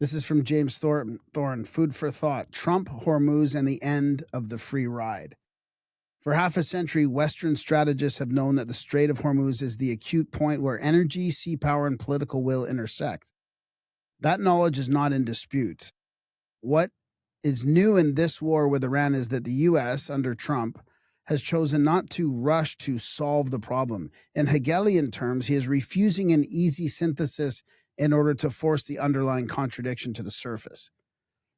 This is from James Thorne. Food for thought. Trump, Hormuz, and the end of the free ride. For half a century, Western strategists have known that the Strait of Hormuz is the acute point where energy, sea power, and political will intersect. That knowledge is not in dispute. What is new in this war with Iran is that the U.S., under Trump, has chosen not to rush to solve the problem. In Hegelian terms, he is refusing an easy synthesis in order to force the underlying contradiction to the surface.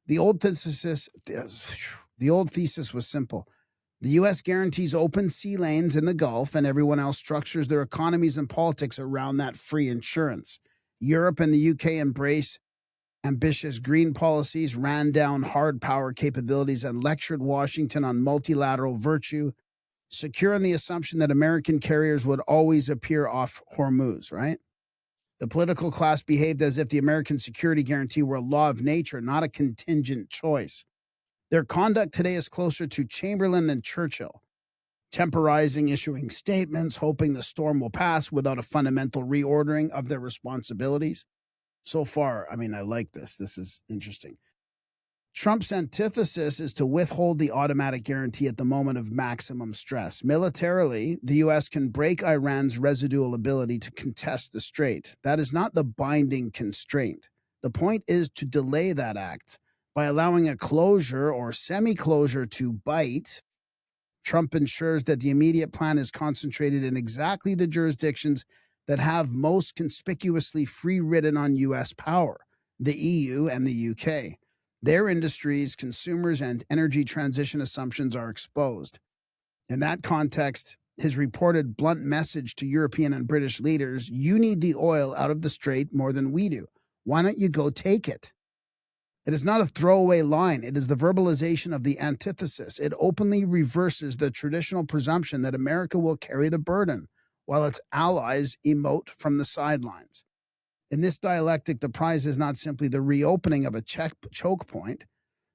The old thesis was simple. The U.S. guarantees open sea lanes in the Gulf, and everyone else structures their economies and politics around that free insurance. Europe and the U.K. embrace ambitious green policies, ran down hard power capabilities, and lectured Washington on multilateral virtue, secure in the assumption that American carriers would always appear off Hormuz, right? The political class behaved as if the American security guarantee were a law of nature, not a contingent choice. Their conduct today is closer to Chamberlain than Churchill, temporizing, issuing statements, hoping the storm will pass without a fundamental reordering of their responsibilities. So far, I like this. This is interesting. Trump's antithesis is to withhold the automatic guarantee at the moment of maximum stress. Militarily, the U.S. can break Iran's residual ability to contest the strait. That is not the binding constraint. The point is to delay that act. By allowing a closure or semi-closure to bite, Trump ensures that the immediate plan is concentrated in exactly the jurisdictions that have most conspicuously free-ridden on U.S. power, the EU and the UK. Their industries, consumers, and energy transition assumptions are exposed. In that context, his reported blunt message to European and British leaders, you need the oil out of the strait more than we do. Why don't you go take it? It is not a throwaway line. It is the verbalization of the antithesis. It openly reverses the traditional presumption that America will carry the burden, while its allies emote from the sidelines. In this dialectic, the prize is not simply the reopening of a choke point.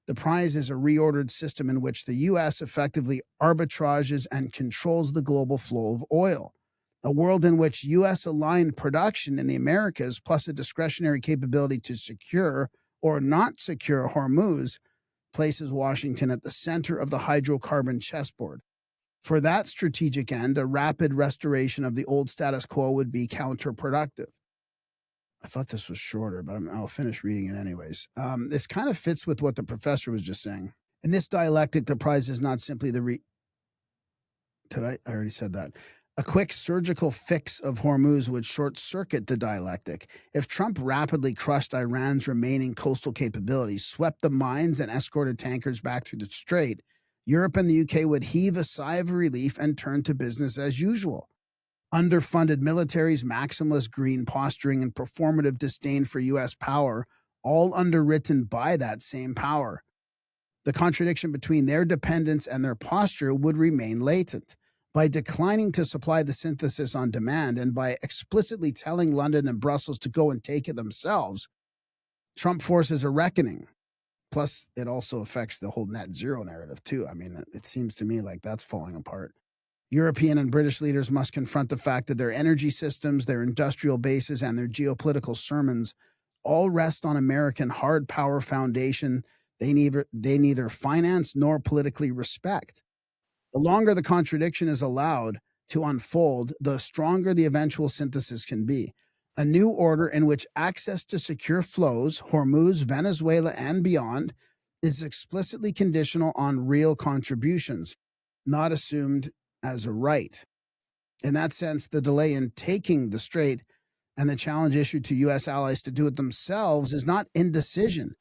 The prize is a reordered system in which the U.S. effectively arbitrages and controls the global flow of oil. A world in which U.S.-aligned production in the Americas, plus a discretionary capability to secure or not secure Hormuz, places Washington at the center of the hydrocarbon chessboard. For that strategic end, a rapid restoration of the old status quo would be counterproductive. I thought this was shorter, but I'll finish reading it anyways. This kind of fits with what the professor was just saying. In this dialectic, the prize is not simply the I already said that. A quick surgical fix of Hormuz would short-circuit the dialectic. If Trump rapidly crushed Iran's remaining coastal capabilities, swept the mines, and escorted tankers back through the strait, Europe and the UK would heave a sigh of relief and turn to business as usual. Underfunded militaries, maximalist green posturing, and performative disdain for U.S. power, all underwritten by that same power. The contradiction between their dependence and their posture would remain latent. By declining to supply the synthesis on demand and by explicitly telling London and Brussels to go and take it themselves, Trump forces a reckoning. Plus, it also affects the whole net zero narrative, too. It seems to me like that's falling apart. European and British leaders must confront the fact that their energy systems, their industrial bases, and their geopolitical sermons all rest on American hard power foundation they neither finance nor politically respect. The longer the contradiction is allowed to unfold, the stronger the eventual synthesis can be. A new order in which access to secure flows, Hormuz, Venezuela, and beyond, is explicitly conditional on real contributions, not assumed as a right. In that sense, the delay in taking the strait and the challenge issued to U.S. allies to do it themselves is not indecision.